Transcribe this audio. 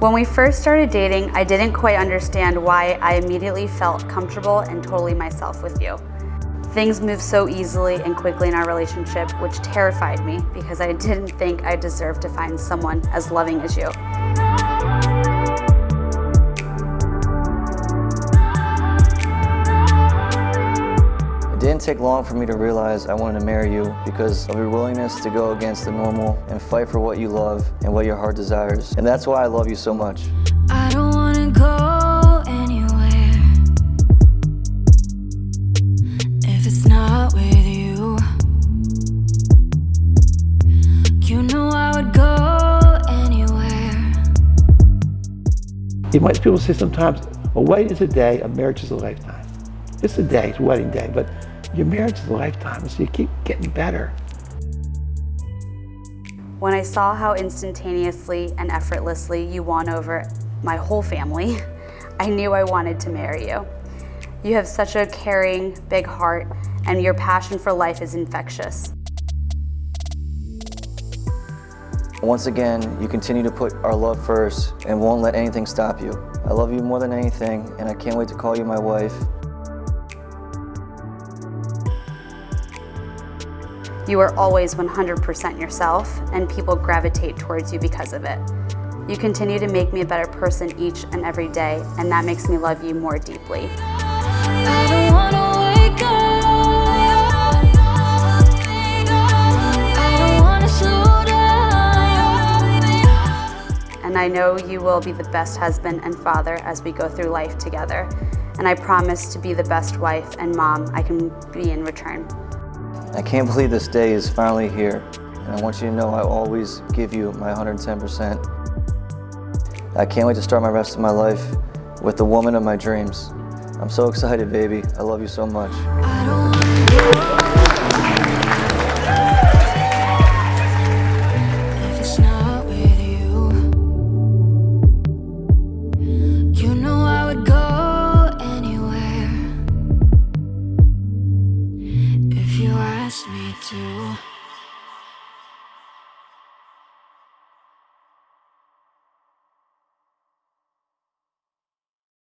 When we first started dating, I didn't quite understand why I immediately felt comfortable and totally myself with you. Things moved so easily and quickly in our relationship, which terrified me because I didn't think I deserved to find someone as loving as you. It didn't take long for me to realize I wanted to marry you because of your willingness to go against the normal and fight for what you love and what your heart desires. And that's why I love you so much. I don't want to go anywhere if it's not with you. You know I would go anywhere. People say sometimes, a wedding is a day, a marriage is a lifetime. It's a day, it's a wedding day, but your marriage is a lifetime, so you keep getting better. When I saw how instantaneously and effortlessly you won over my whole family, I knew I wanted to marry you. You have such a caring, big heart, and your passion for life is infectious. Once again, you continue to put our love first and won't let anything stop you. I love you more than anything, and I can't wait to call you my wife. You are always 100% yourself, and people gravitate towards you because of it. You continue to make me a better person each and every day, and that makes me love you more deeply. I don't wanna wake up. I don't wanna slow down. And I know you will be the best husband and father as we go through life together. And I promise to be the best wife and mom I can be in return. I can't believe this day is finally here, and I want you to know I always give you my 110%. I can't wait to start my rest of my life with the woman of my dreams. I'm so excited, baby. I love you so much. I don't wanna go if it's not with you. You know I would go anywhere if you asked me to.